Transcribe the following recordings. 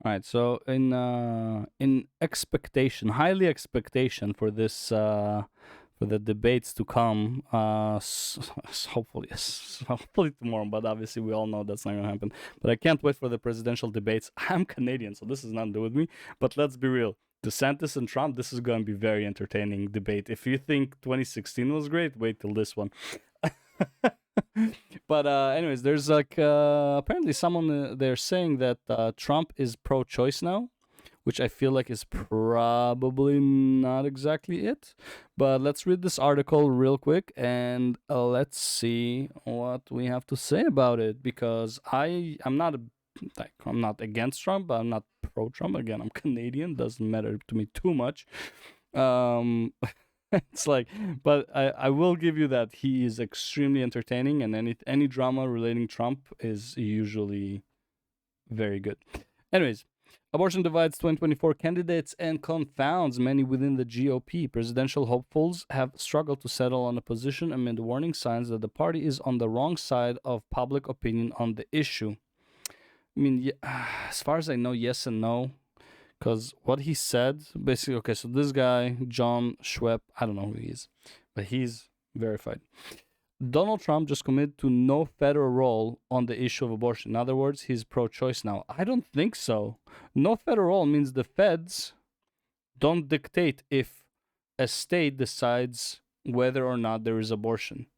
All right. So in expectation, highly expectation for this for the debates to come. Hopefully, hopefully tomorrow. But obviously, we all know that's not gonna happen. But I can't wait for the presidential debates. I'm Canadian, so this is nothing to do with me. But let's be real. DeSantis and Trump, this is going to be very entertaining debate. If you think 2016 was great, wait till this one. But anyways, there's like apparently someone they're saying that Trump is pro-choice now, which I feel like is probably not exactly it. But let's read this article real quick and let's see what we have to say about it. Because I'm not against Trump, but I'm not pro-Trump. Again, I'm Canadian. Doesn't matter to me too much. Um, it's like, but I will give you that he is extremely entertaining, and any drama relating Trump is usually very good. Anyways, abortion divides 2024 candidates and confounds many within the GOP. Presidential hopefuls have struggled to settle on a position amid warning signs that the party is on the wrong side of public opinion on the issue. I mean, as far as I know, yes and no. Because what he said, basically, okay, so this guy, John Schwepp, I don't know who he is, but he's verified. Donald Trump just committed to no federal role on the issue of abortion. In other words, he's pro-choice now. I don't think so. No federal role means the feds don't dictate if a state decides whether or not there is abortion.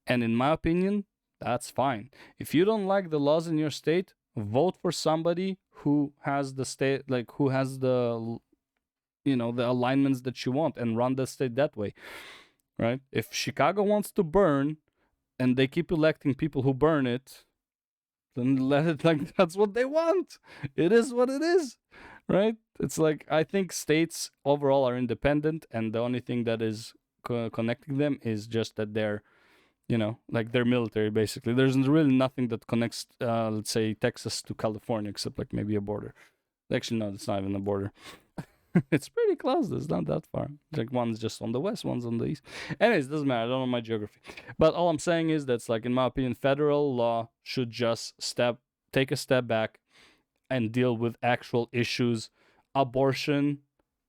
And in my opinion, that's fine. If you don't like the laws in your state, vote for somebody who has the state, like who has the, the alignments that you want, and run the state that way. Right? If Chicago wants to burn and they keep electing people who burn it, then let it, like, that's what they want. It is what it is. Right? It's like, I think states overall are independent, and the only thing that is connecting them is just that they're, like their military, basically. There's really nothing that connects, let's say, Texas to California, except like maybe a border. Actually, no, it's not even a border. It's pretty close. It's not that far. Like, one's just on the west, one's on the east. Anyways, doesn't matter. I don't know my geography. But all I'm saying is that's, like, in my opinion, federal law should just take a step back and deal with actual issues. Abortion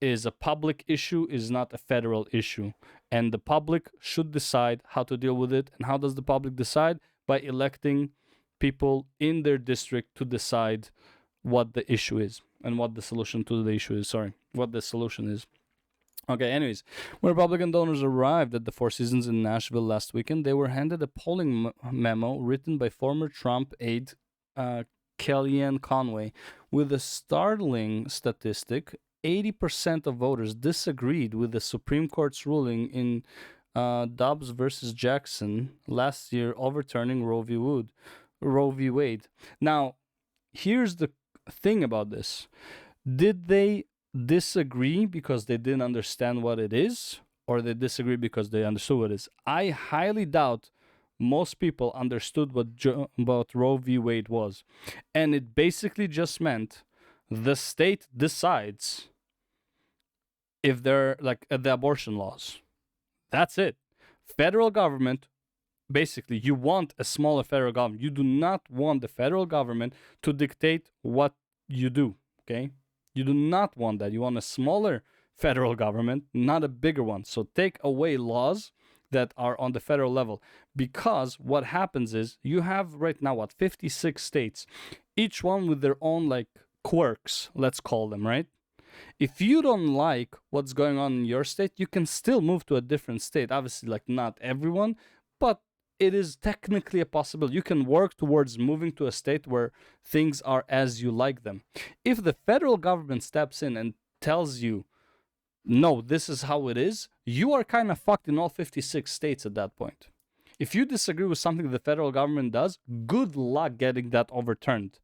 is a public issue, is not a federal issue. And the public should decide how to deal with it. And how does the public decide? By electing people in their district to decide what the issue is and what the solution to the issue is. Sorry, what the solution is. Okay, anyways, when Republican donors arrived at the Four Seasons in Nashville last weekend, they were handed a polling memo written by former Trump aide Kellyanne Conway with a startling statistic. 80% of voters disagreed with the Supreme Court's ruling in Dobbs versus Jackson last year overturning Roe v. Wade. Now, here's the thing about this. Did they disagree because they didn't understand what it is, or they disagree because they understood what it is? I highly doubt most people understood what Roe v. Wade was. And it basically just meant the state decides if they're like the abortion laws. That's it. Federal government, basically, you want a smaller federal government. You do not want the federal government to dictate what you do, okay? You do not want that. You want a smaller federal government, not a bigger one. So take away laws that are on the federal level. Because what happens is you have right now, 56 states, each one with their own, like, quirks, let's call them, right? If you don't like what's going on in your state, you can still move to a different state. Obviously, like, not everyone, but it is technically a possibility. You can work towards moving to a state where things are as you like them. If the federal government steps in and tells you, no, this is how it is, you are kind of fucked in all 56 states at that point. If you disagree with something the federal government does, good luck getting that overturned.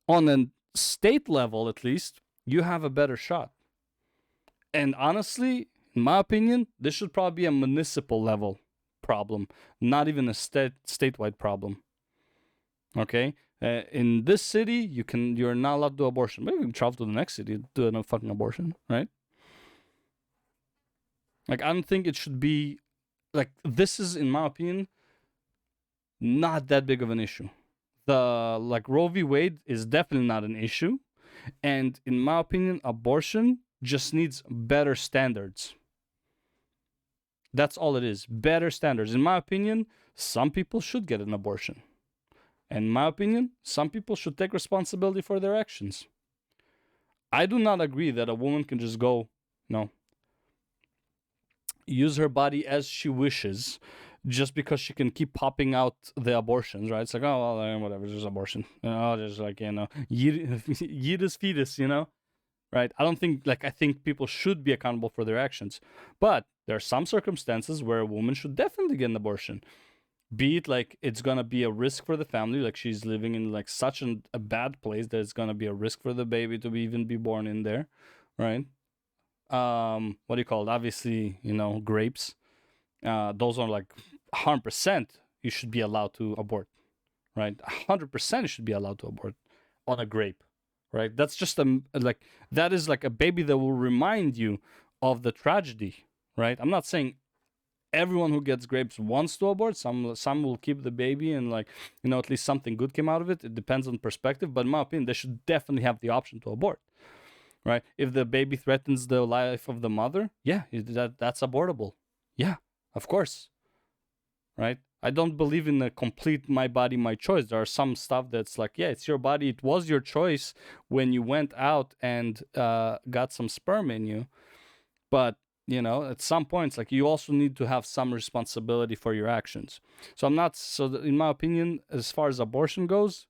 On a state level, at least, you have a better shot. And honestly, in my opinion, this should probably be a municipal level problem, not even a statewide problem. Okay? In this city, you're not allowed to do abortion. Maybe you can travel to the next city to do a fucking abortion, right? Like, I don't think it should be, like, this is, in my opinion, not that big of an issue. Like, Roe v. Wade is definitely not an issue. And in my opinion, abortion just needs better standards. That's all it is. Better standards. In my opinion, some people should get an abortion. In my opinion, some people should take responsibility for their actions. I do not agree that a woman can just go, no, use her body as she wishes just because she can keep popping out the abortions, right? It's like, oh, well, whatever, just abortion. Just like, yeetus fetus, right? I don't think, I think people should be accountable for their actions. But there are some circumstances where a woman should definitely get an abortion. Be it like it's gonna be a risk for the family, like she's living in like such a bad place that it's gonna be a risk for the baby to even be born in there, right? What do you call it? Obviously, grapes. Those are like 100% you should be allowed to abort, right? 100% you should be allowed to abort on a grape, right? That's just that is like a baby that will remind you of the tragedy, right? I'm not saying everyone who gets grapes wants to abort. Some will keep the baby and at least something good came out of it. It depends on perspective, but in my opinion, they should definitely have the option to abort. Right? If the baby threatens the life of the mother, yeah, that's abortable. Yeah, of course. Right? I don't believe in a complete my body, my choice. There are some stuff that's like, yeah, it's your body. It was your choice when you went out and got some sperm in you. But, at some points, you also need to have some responsibility for your actions. So in my opinion, as far as abortion goes,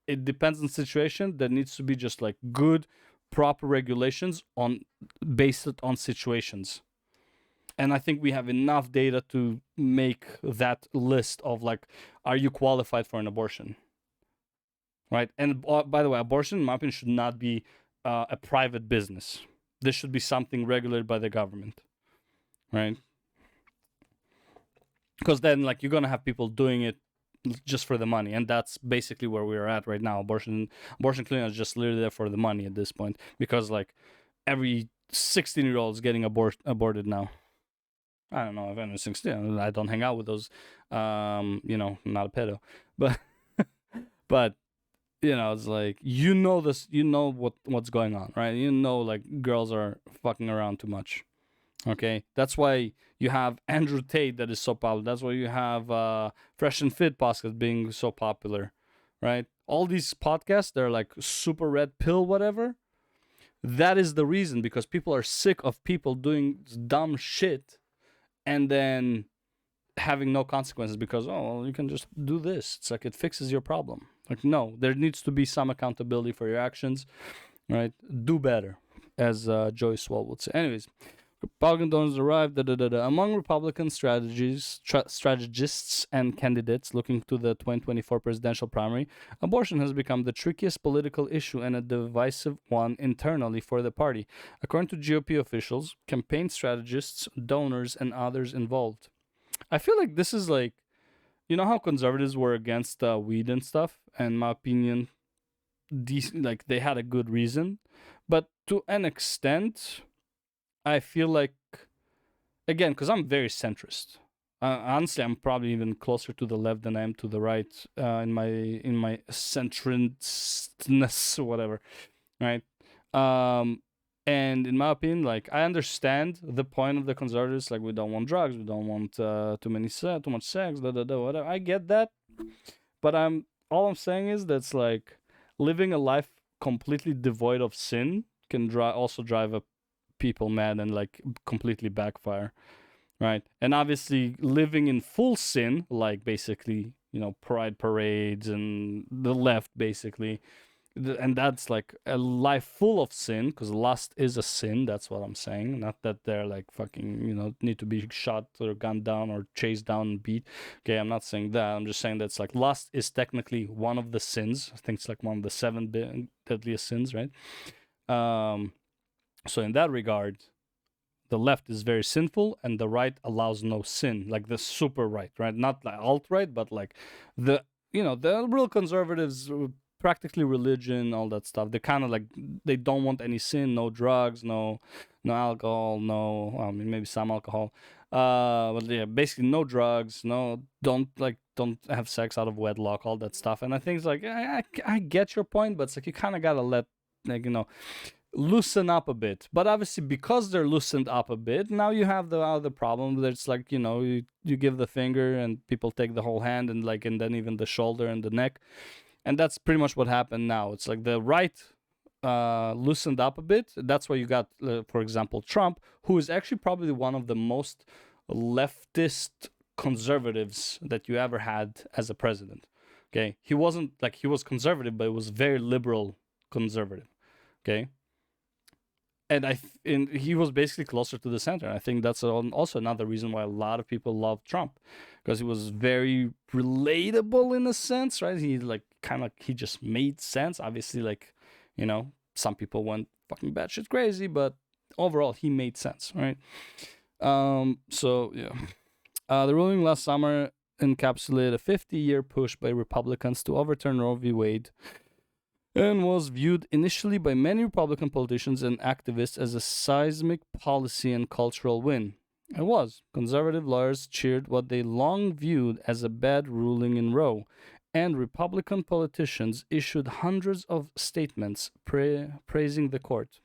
it depends on the situation. There needs to be just good, proper regulations based on situations. And I think we have enough data to make that list of are you qualified for an abortion, right? And by the way, abortion, in my opinion, should not be a private business. This should be something regulated by the government, right? Because then you're gonna have people doing it just for the money, and that's basically where we're at right now. Abortion clinic is just literally there for the money at this point, because every 16-year-old is getting aborted now. I don't know if I'm 16. I don't hang out with those. Not a pedo, but but it's this. What's going on, right? Girls are fucking around too much. Okay, that's why you have Andrew Tate that is so popular. That's why you have Fresh and Fit podcast being so popular, right? All these podcasts, they're super red pill, whatever. That is the reason, because people are sick of people doing dumb shit and then having no consequences because, you can just do this. It's it fixes your problem. No, there needs to be some accountability for your actions, right? Do better, as Joyce Swall would say. Anyways, Republican donors arrived. Among Republican strategists and candidates looking to the 2024 presidential primary, abortion has become the trickiest political issue and a divisive one internally for the party, according to GOP officials, campaign strategists, donors, and others involved. I feel like this is how conservatives were against weed and stuff, and in my opinion, they had a good reason, but to an extent, I feel again, because I'm very centrist. Honestly, I'm probably even closer to the left than I am to the right in my centristness, whatever, right? And in my opinion, I understand the point of the conservatives. We don't want drugs, we don't want too much sex, whatever. I get that, but all I'm saying is that's living a life completely devoid of sin can also drive a people mad and completely backfire, right? And obviously living in full sin, basically pride parades and the left, basically, and that's a life full of sin, because lust is a sin. That's what I'm saying. Not that they're fucking need to be shot or gunned down or chased down and beat. Okay, I'm not saying that. I'm just saying that's lust is technically one of the sins. I think it's one of the 7 deadliest sins, right? So in that regard, the left is very sinful and the right allows no sin, the super right, right? Not alt-right, but the the real conservatives, practically religion, all that stuff. They kind of they don't want any sin, no drugs, no alcohol, maybe some alcohol. But yeah, basically no drugs, don't have sex out of wedlock, all that stuff. And I think it's I get your point, but it's you kind of gotta let like, loosen up a bit. But obviously, because they're loosened up a bit, now you have the other problem. That's like, you give the finger and people take the whole hand, and then even the shoulder and the neck. And that's pretty much what happened now. It's like the right loosened up a bit. That's why you got, for example, Trump, who is actually probably one of the most leftist conservatives that you ever had as a president. Okay, he wasn't like, he was conservative, but it was very liberal conservative. Okay, and he was basically closer to the center. I think that's also another reason why a lot of people love Trump, because he was very relatable in a sense, right? He like kind of, he just made sense. Obviously, like, some people went fucking batshit crazy, but overall he made sense, right? So yeah, the ruling last summer encapsulated a 50-year push by Republicans to overturn Roe v. Wade, and was viewed initially by many Republican politicians and activists as a seismic policy and cultural win. It was. Conservative lawyers cheered what they long viewed as a bad ruling in Roe, and Republican politicians issued hundreds of statements praising the court.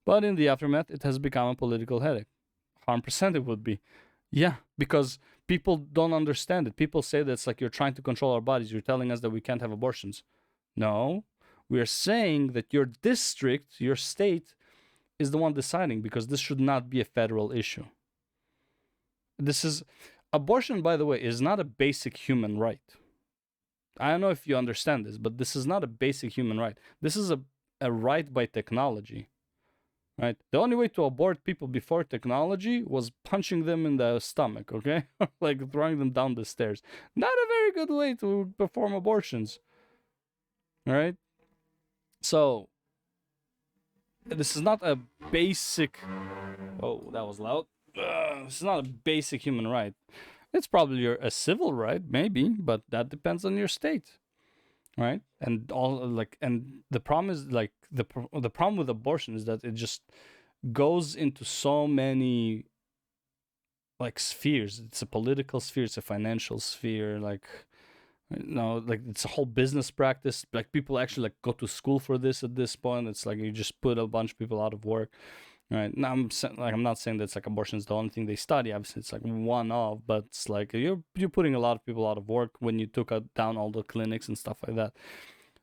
But in the aftermath, it has become a political headache. 100% it would be. Yeah, because people don't understand it. People say that it's like, you're trying to control our bodies. You're telling us that we can't have abortions. No, we are saying that your district, your state, is the one deciding, because this should not be a federal issue. Abortion, by the way, is not a basic human right. I don't know if you understand this, but this is not a basic human right. This is a right by technology. Right? The only way to abort people before technology was punching them in the stomach, okay? Like throwing them down the stairs. Not a very good way to perform abortions. All right? So, this is not a basic... Oh, that was loud. This is not a basic human right. It's probably a civil right, maybe, but that depends on your state. Right? And the problem is like the problem with abortion is that it just goes into so many like spheres. It's a political sphere, it's a financial sphere, like it's a whole business practice. Like people actually like go to school for this at this point. It's like you just put a bunch of people out of work. Right now, I'm not saying that's like abortion is the only thing they study. Obviously, it's like one of, but it's like you're putting a lot of people out of work when you took down all the clinics and stuff like that,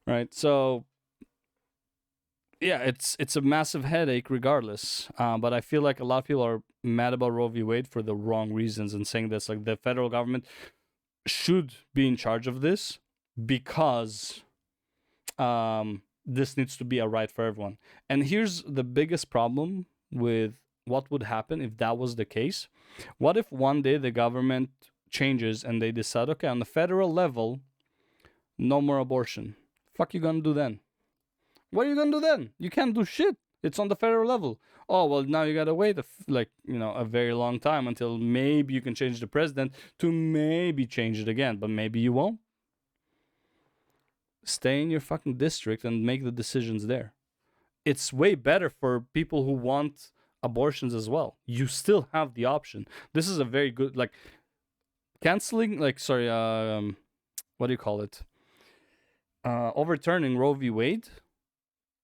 right? So yeah, it's a massive headache regardless. But I feel like a lot of people are mad about Roe v. Wade for the wrong reasons and saying this like the federal government should be in charge of this because this needs to be a right for everyone. And here's the biggest problem with what would happen if that was the case. What if one day the government changes and they decide, okay, on the federal level, no more abortion? Fuck you gonna do then? What are you gonna do then? You can't do shit. It's on the federal level. Oh, well, now you gotta wait a very long time until maybe you can change the president to maybe change it again, but maybe you won't. Stay in your fucking district and make the decisions there. It's way better for people who want abortions as well. You still have the option. This is a very good, like, canceling, like, sorry, what do you call it? Overturning Roe v. Wade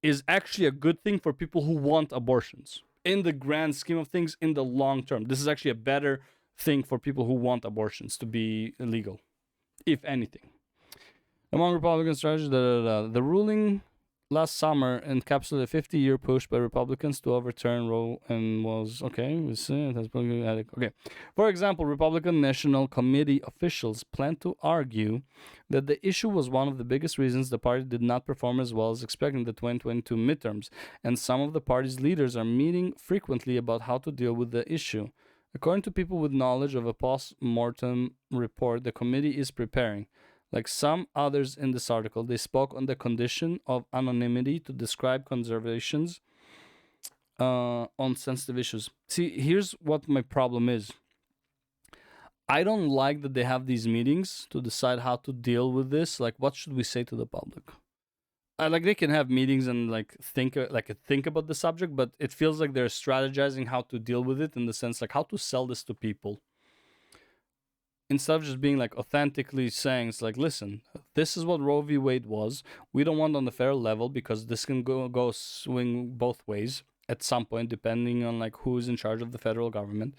is actually a good thing for people who want abortions. In the grand scheme of things, in the long term, this is actually a better thing for people who want abortions to be illegal, if anything. Among Republican strategies, the ruling last summer encapsulated a 50-year push by Republicans to overturn Roe and was, okay, we see it has okay. For example, Republican National Committee officials plan to argue that the issue was one of the biggest reasons the party did not perform as well as expected in the 2022 midterms, and some of the party's leaders are meeting frequently about how to deal with the issue. According to people with knowledge of a post-mortem report the committee is preparing. Like some others in this article, they spoke on the condition of anonymity to describe conservations on sensitive issues. See, here's what my problem is. I don't like that they have these meetings to decide how to deal with this. Like, what should we say to the public? Like they can have meetings and think about the subject, but it feels like they're strategizing how to deal with it in the sense like how to sell this to people. instead of just being like authentically saying, it's like, listen, this is what Roe v. Wade was. We don't want on the federal level because this can go swing both ways at some point, depending on like who's in charge of the federal government,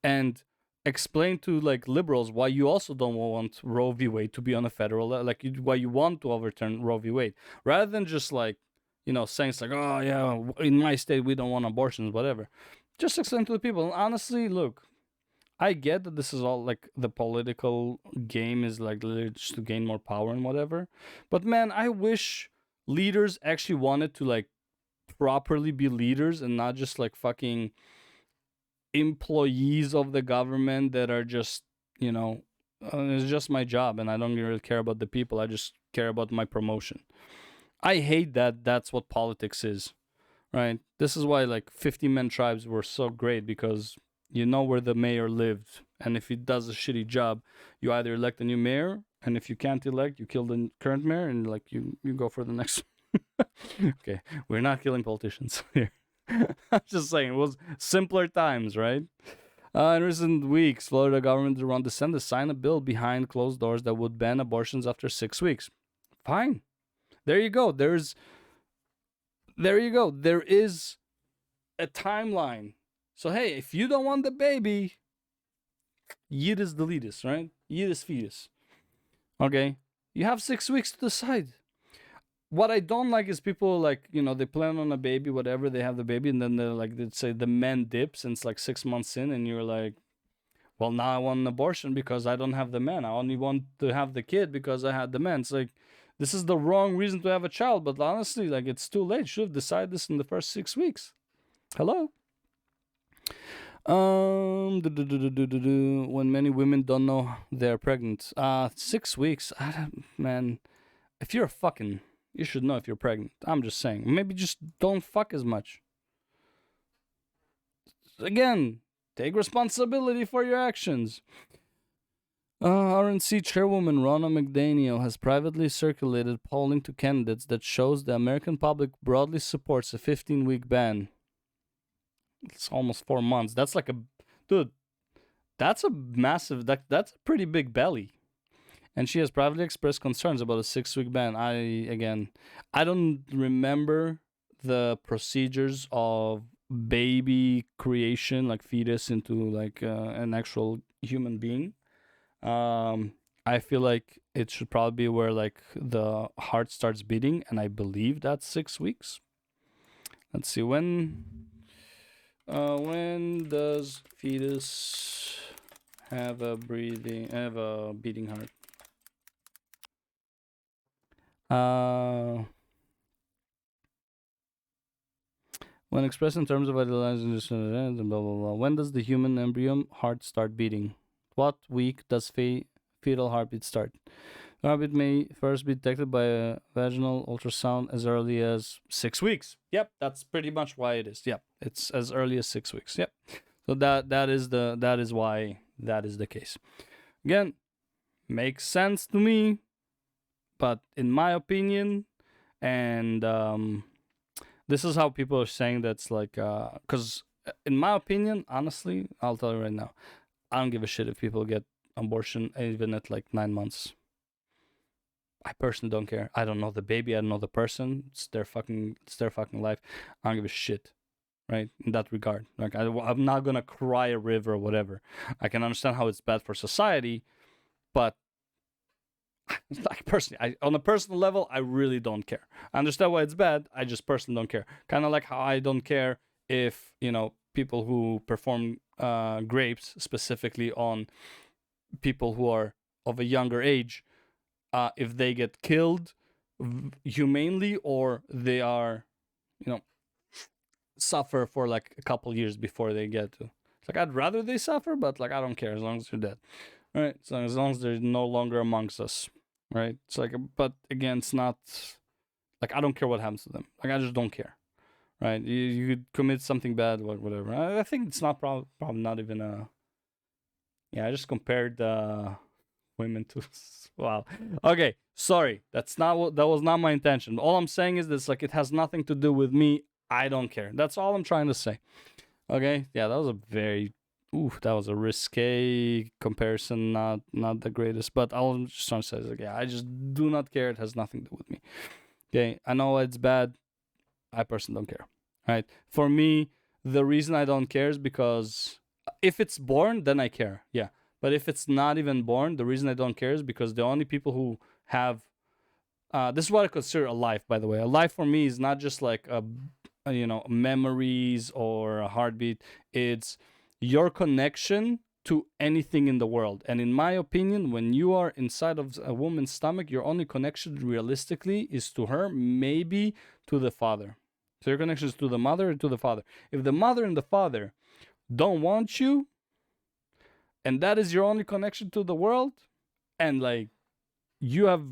and explain to like liberals why you also don't want Roe v. Wade to be on a federal level, like why you want to overturn Roe v. Wade, rather than just like, saying it's like, oh yeah, in my state we don't want abortions, whatever. Just explain to the people. And honestly, look, I get that this is all like the political game is like literally just to gain more power and whatever. But man, I wish leaders actually wanted to like properly be leaders and not just like fucking employees of the government that are just, it's just my job and I don't really care about the people. I just care about my promotion. I hate that that's what politics is, right? This is why like 50-man tribes were so great, because you know where the mayor lived, and if he does a shitty job, you either elect a new mayor, and if you can't elect, you kill the current mayor, and like you go for the next. Okay, we're not killing politicians here. I'm just saying it was simpler times, right? In recent weeks, Florida government around DeSantis signed a bill behind closed doors that would ban abortions after 6 weeks. Fine, there you go. There you go. There is a timeline. So hey, if you don't want the baby, yitis deletus, right? Yitis fetus. Okay, you have 6 weeks to decide. What I don't like is people like, they plan on a baby, whatever, they have the baby, and then they're like, they'd say the man dips, and it's like 6 months in, and you're like, well, now I want an abortion because I don't have the man. I only want to have the kid because I had the man. It's like, this is the wrong reason to have a child, but honestly, like, it's too late. You should have decided this in the first 6 weeks. Hello? When many women don't know they're pregnant. 6 weeks. Man, if you're fucking, you should know if you're pregnant. I'm just saying. Maybe just don't fuck as much. Again, take responsibility for your actions. RNC chairwoman Ronna McDaniel has privately circulated polling to candidates that shows the American public broadly supports a 15-week ban. It's almost 4 months. That's like dude, that's a massive, that's a pretty big belly. And she has privately expressed concerns about a 6-week ban. I don't remember the procedures of baby creation, like fetus into like an actual human being. I feel like it should probably be where like the heart starts beating, and I believe that's 6 weeks. Let's see, when does fetus have a beating heart? When expressed in terms of idealizing, blah blah blah. When does the human embryo heart start beating? What week does fetal heartbeat start? The heartbeat may first be detected by a vaginal ultrasound as early as 6 weeks. Yep, that's pretty much why it is. Yep, it's as early as 6 weeks. Yep, so that is why that is the case. Again, makes sense to me, but in my opinion, and this is how people are saying that's like, because in my opinion, honestly, I'll tell you right now, I don't give a shit if people get abortion even at like 9 months. I personally don't care. I don't know the baby. I don't know the person. It's their fucking life. I don't give a shit, right? In that regard, like I'm not gonna cry a river or whatever. I can understand how it's bad for society, but like personally, on a personal level, I really don't care. I understand why it's bad. I just personally don't care. Kind of like how I don't care if people who perform grapes specifically on people who are of a younger age, if they get killed humanely or they are, suffer for like a couple years before they get to. It's like I'd rather they suffer, but like I don't care as long as they're dead, right? So as long as they're no longer amongst us, right? It's like, but again, it's not like I don't care what happens to them. Like I just don't care, right? You could commit something bad, whatever. I think it's not probably not even a. Yeah, I just compared women to. Wow. Okay, sorry. That was not my intention. All I'm saying is this: like it has nothing to do with me. I don't care. That's all I'm trying to say. Okay. Yeah, that was a very Ooh, that was a risque comparison, not the greatest. But I'll just trying to say, like, yeah, I just do not care. It has nothing to do with me. Okay, I know it's bad. I personally don't care. Right? For me, the reason I don't care is because if it's born, then I care. Yeah. But if it's not even born, the reason I don't care is because the only people who have this is what I consider a life, by the way. A life for me is not just like memories or a heartbeat. It's your connection to anything in the world. And in my opinion, when you are inside of a woman's stomach, your only connection realistically is to her, maybe to the father. So your connection is to the mother or to the father. If the mother and the father don't want you, and that is your only connection to the world, and like you have,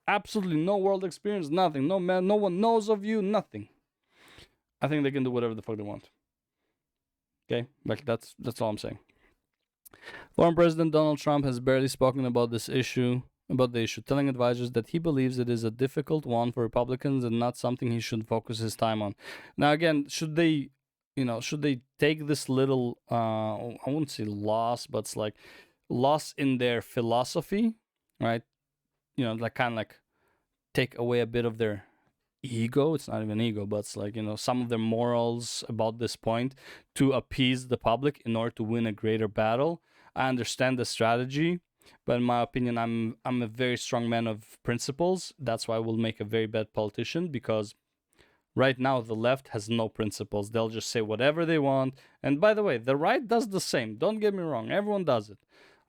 absolutely no world experience, nothing, no man, no one knows of you, nothing. I think they can do whatever the fuck they want. Okay, like that's all I'm saying. Former President Donald Trump has barely spoken about the issue, telling advisors that he believes it is a difficult one for Republicans and not something he should focus his time on. Now, again, should they take this little, I wouldn't say loss, but it's like loss in their philosophy, right? Like kind of like take away a bit of their ego. It's not even ego, but it's like, some of their morals about this point to appease the public in order to win a greater battle. I understand the strategy, but in my opinion, I'm a very strong man of principles. That's why I will make a very bad politician, because right now the left has no principles. They'll just say whatever they want. And by the way, the right does the same. Don't get me wrong, everyone does it.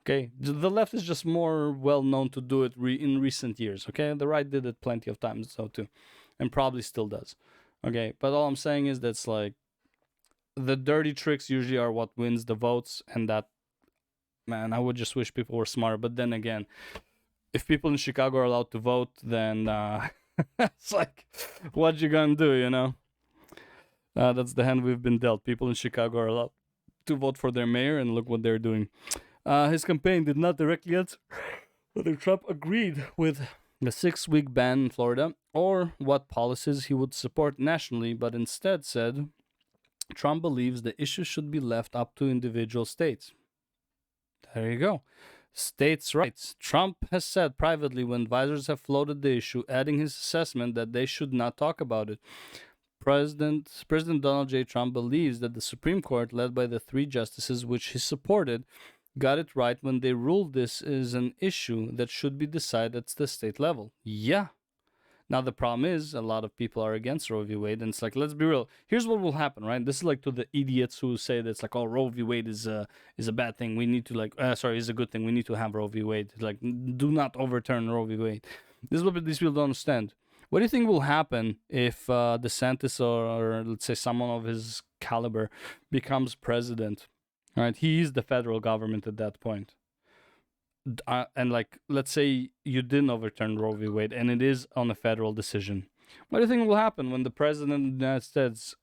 Okay, the left is just more well known to do it in recent years. Okay, the right did it plenty of times so too, and probably still does. Okay, but all I'm saying is that's like the dirty tricks usually are what wins the votes, and that, man, I would just wish people were smarter. But then again, if people in Chicago are allowed to vote, then it's like, what you gonna do, That's the hand we've been dealt. People in Chicago are allowed to vote for their mayor, and look what they're doing. His campaign did not directly answer whether Trump agreed with the 6-week ban in Florida or what policies he would support nationally, but instead said Trump believes the issue should be left up to individual states. There you go. States' rights. Trump has said privately when advisors have floated the issue, adding his assessment that they should not talk about it. President Donald J. Trump believes that the Supreme Court, led by the 3 justices which he supported, got it right when they ruled this is an issue that should be decided at the state level. Yeah. Now the problem is a lot of people are against Roe v. Wade, and it's like, let's be real. Here's what will happen, right? This is like to the idiots who say that it's like, oh, Roe v. Wade is a bad thing. We need to is a good thing. We need to have Roe v. Wade. Like, do not overturn Roe v. Wade. This is what these people don't understand. What do you think will happen if DeSantis or let's say someone of his caliber becomes president? All right, he is the federal government at that point. And like, let's say you didn't overturn Roe v. Wade, and it is on a federal decision. What do you think will happen when the president of the United States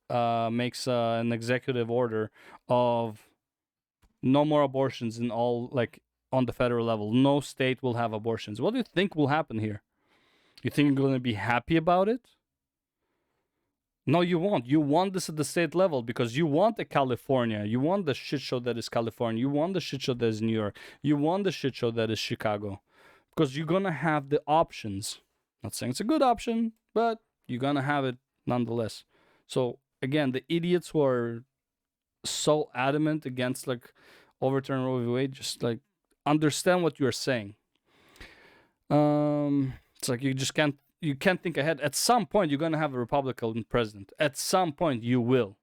makes an executive order of no more abortions in all, like, on the federal level? No state will have abortions. What do you think will happen here? You think you're going to be happy about it? No, you won't. You want this at the state level because you want a California. You want the shit show that is California. You want the shit show that is New York. You want the shit show that is Chicago. Because you're going to have the options. Not saying it's a good option, but you're going to have it nonetheless. So, again, the idiots who are so adamant against, like, overturn Roe v. Wade, just, like, understand what you're saying. It's like you can't think ahead. At some point, you're gonna have a Republican president. At some point, you will.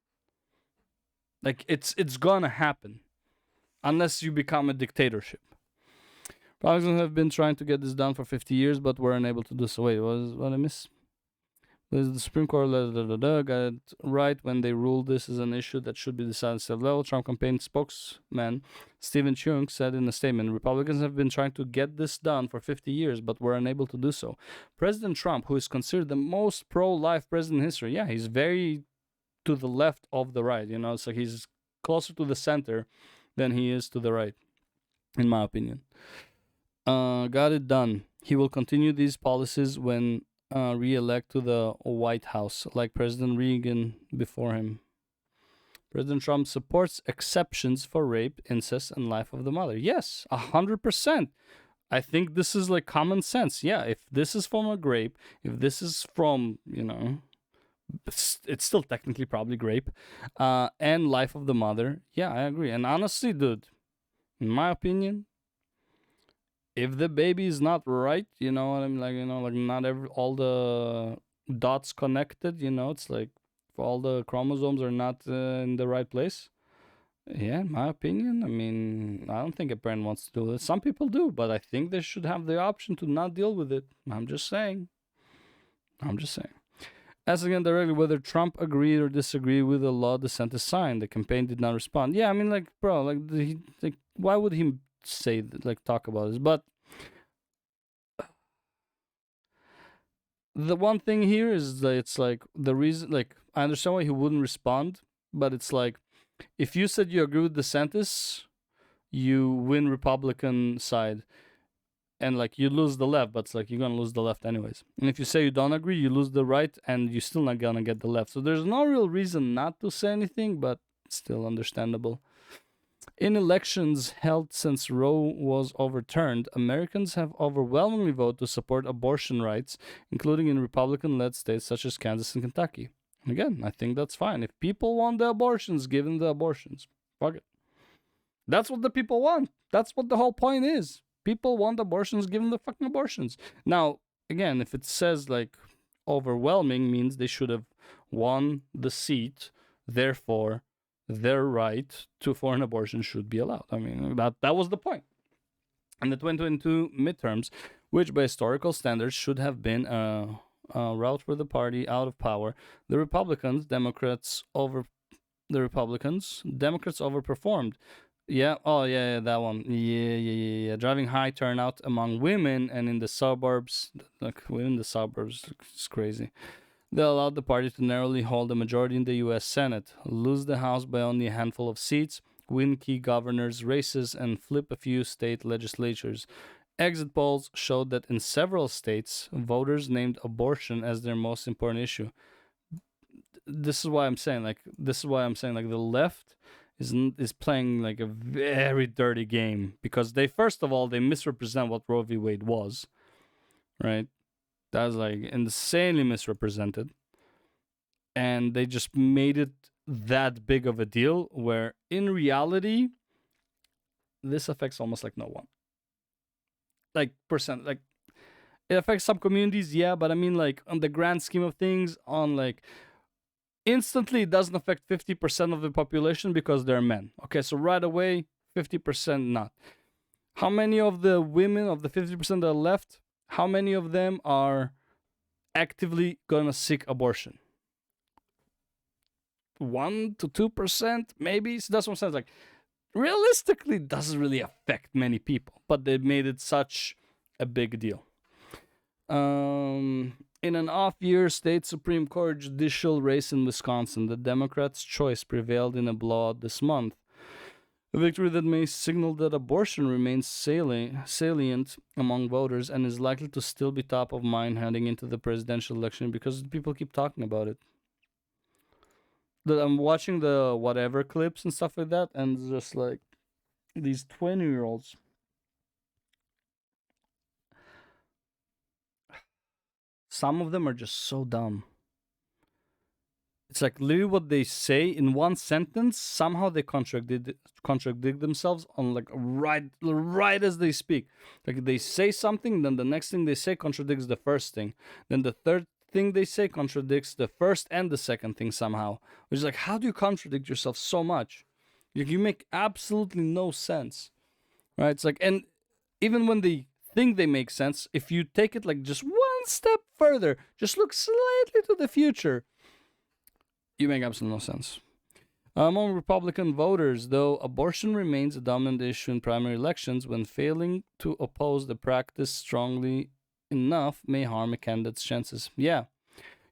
Like, it's gonna happen, unless you become a dictatorship. Republicans have been trying to get this done for 50 years, but were unable to do so. Wait, what I miss? The Supreme Court got it right when they ruled this is an issue that should be decided at state level. Trump campaign spokesman Stephen Chung said in a statement, Republicans have been trying to get this done for 50 years, but were unable to do so. President Trump, who is considered the most pro-life president in history, yeah, he's very to the left of the right, so he's closer to the center than he is to the right, in my opinion. Got it done. He will continue these policies when re-elect to the White House, like President Reagan before him. President Trump supports exceptions for rape, incest, and life of the mother. Yes, 100%. I think this is like common sense. Yeah, if this is from a grape, if this is from, it's still technically probably grape, and life of the mother. Yeah, I agree. And honestly, dude, in my opinion, if the baby is not right, you know what I mean? Like not all the dots connected. It's like if all the chromosomes are not in the right place. Yeah, in my opinion, I mean, I don't think a parent wants to do this. Some people do, but I think they should have the option to not deal with it. I'm just saying. I'm just saying. As again directly whether Trump agreed or disagreed with the law DeSantis signed, the campaign did not respond. Yeah, I mean, like, bro, like, why would he say that, like, talk about this? But the one thing here is that it's like the reason, like, I understand why he wouldn't respond, but it's like if you said you agree with DeSantis, you win Republican side, and like you lose the left, but it's like you're gonna lose the left anyways. And if you say you don't agree, you lose the right, and you're still not gonna get the left. So there's no real reason not to say anything, but still understandable. In elections held since Roe was overturned, Americans have overwhelmingly voted to support abortion rights, including in Republican-led states such as Kansas and Kentucky. Again, I think that's fine. If people want the abortions, give them the abortions. Fuck it. That's what the people want. That's what the whole point is. People want abortions, give them the fucking abortions. Now, again, if it says like overwhelming means they should have won the seat, therefore their right for an abortion should be allowed. I mean, that was the point. And the 2022 midterms, which by historical standards should have been a route for the party out of power, Democrats overperformed. Yeah. Oh, yeah, that one. Yeah. Driving high turnout among women and in the suburbs. Like, in the suburbs, it's crazy. They allowed the party to narrowly hold a majority in the U.S. Senate, lose the House by only a handful of seats, win key governors' races, and flip a few state legislatures. Exit polls showed that in several states, voters named abortion as their most important issue. This is why I'm saying, like, the left is playing like a very dirty game, because they, first of all, they misrepresent what Roe v. Wade was, right? That was like insanely misrepresented, and they just made it that big of a deal, where in reality this affects almost like no one. Like like it affects some communities, yeah, but I mean, like, on the grand scheme of things, on like instantly it doesn't affect 50% of the population because they're men. Okay, so right away 50% not. How many of the women of the 50% that are left, how many of them are actively gonna seek abortion? 1 to 2%, maybe. So that's what I'm saying. Like, realistically, it doesn't really affect many people, but they made it such a big deal. In an off-year state Supreme Court judicial race in Wisconsin, the Democrats' choice prevailed in a blowout this month. A victory that may signal that abortion remains salient among voters and is likely to still be top of mind heading into the presidential election because people keep talking about it. I'm watching the whatever clips and stuff like that, and it's just like these 20-year-olds. Some of them are just so dumb. It's like literally what they say in one sentence. Somehow they contradict themselves on like right as they speak. Like they say something, then the next thing they say contradicts the first thing. Then the third thing they say contradicts the first and the second thing somehow. Which is like, how do you contradict yourself so much? You make absolutely no sense, right? It's like, and even when they think they make sense, if you take it like just one step further, just look slightly to the future, you make absolutely no sense. Among Republican voters, though, abortion remains a dominant issue in primary elections. When failing to oppose the practice strongly enough may harm a candidate's chances. Yeah.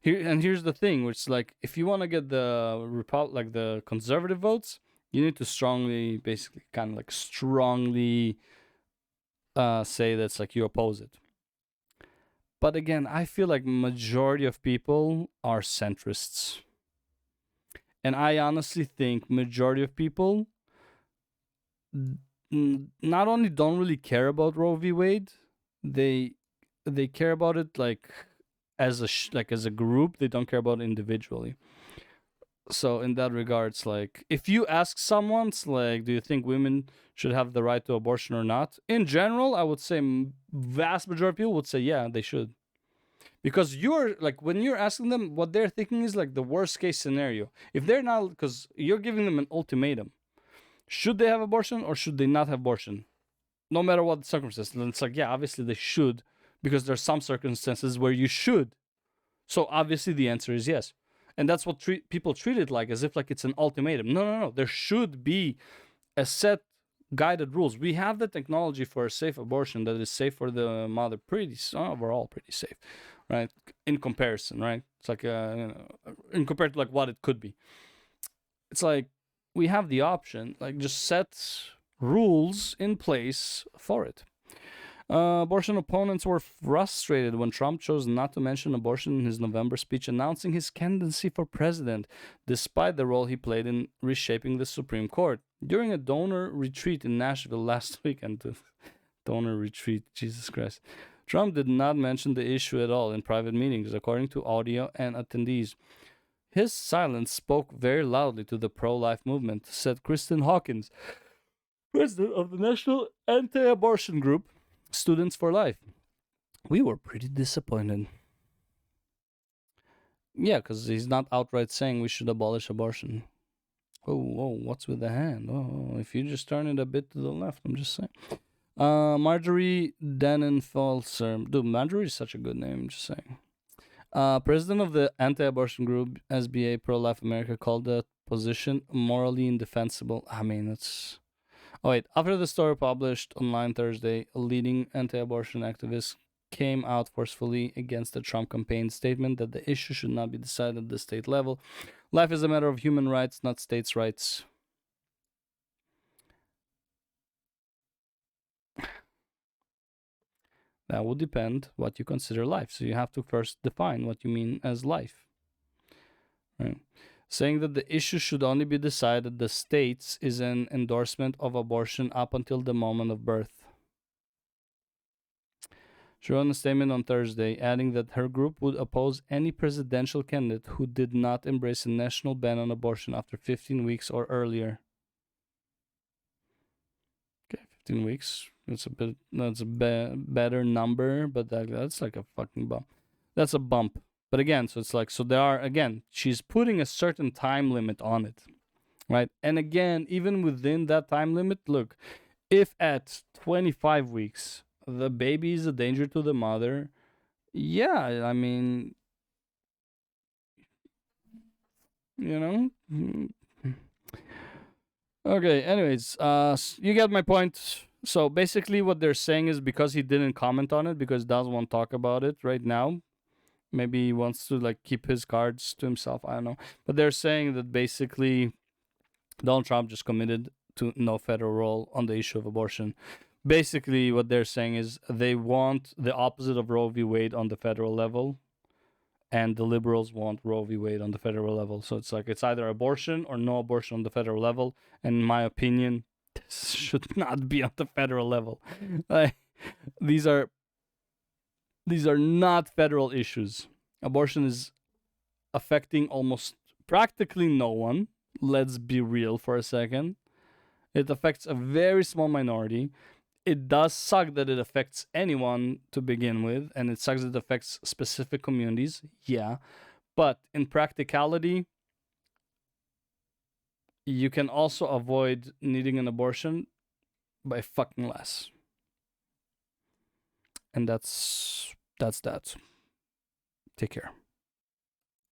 Here's the thing, which is like, if you want to get the conservative votes, you need to strongly, basically, kind of like strongly say that's like you oppose it. But again, I feel like majority of people are centrists. And I honestly think majority of people not only don't really care about Roe v. Wade, they they care about it like as a like as a group. They don't care about it individually. So in that regards, like if you ask someone, it's like, do you think women should have the right to abortion or not? In general, I would say vast majority of people would say yeah, they should. Because you're like when you're asking them, what they're thinking is like the worst case scenario. If they're not, because you're giving them an ultimatum, should they have abortion or should they not have abortion? No matter what the circumstances. And it's like, yeah, obviously they should, because there's some circumstances where you should. So obviously the answer is yes. And that's what people treat it like, as if like it's an ultimatum. No, no, no. There should be a set guided rules. We have the technology for a safe abortion that is safe for the mother, pretty overall pretty safe, right? In comparison, right? It's like in compared to like what it could be. It's like we have the option, like just set rules in place for it. Abortion opponents were frustrated when Trump chose not to mention abortion in his November speech, announcing his candidacy for president, despite the role he played in reshaping the Supreme Court. During a donor retreat in Nashville last weekend, donor retreat, Jesus Christ, Trump did not mention the issue at all in private meetings, according to audio and attendees. His silence spoke very loudly to the pro-life movement, said Kristen Hawkins, president of the National Anti-Abortion Group, Students for Life. We were pretty disappointed. Yeah, because he's not outright saying we should abolish abortion. Oh, whoa, what's with the hand? Oh, if you just turn it a bit to the left, I'm just saying. Marjorie Dannenfelser. Dude, Marjorie is such a good name, I'm just saying. President of the anti-abortion group SBA Pro-Life America called the position morally indefensible. I mean, it's... Oh, wait. After the story published online Thursday, a leading anti-abortion activist came out forcefully against the Trump campaign statement that the issue should not be decided at the state level. Life is a matter of human rights, not states' rights. That would depend what you consider life. So you have to first define what you mean as life. Right? Saying that the issue should only be decided at the states is an endorsement of abortion up until the moment of birth. She wrote in a statement on Thursday, adding that her group would oppose any presidential candidate who did not embrace a national ban on abortion after 15 weeks or earlier. Okay, 15 weeks. That's a better number, but that's like a fucking bump. That's a bump. But again, so it's like, so there are, again, she's putting a certain time limit on it, right? And again, even within that time limit, look, if at 25 weeks, the baby is a danger to the mother, yeah, I mean, you know. Okay, anyways, you get my point. So basically what they're saying is because he didn't comment on it, because he doesn't want to talk about it right now, maybe he wants to like keep his cards to himself, I don't know. But they're saying that basically Donald Trump just committed to no federal role on the issue of abortion. Basically, what they're saying is they want the opposite of Roe v. Wade on the federal level, and the liberals want Roe v. Wade on the federal level. So it's like it's either abortion or no abortion on the federal level. And in my opinion, this should not be on the federal level. These are not federal issues. Abortion is affecting almost practically no one. Let's be real for a second. It affects a very small minority. It does suck that it affects anyone to begin with, and it sucks that it affects specific communities, yeah. But in practicality, you can also avoid needing an abortion by fucking less. And that's that. Take care.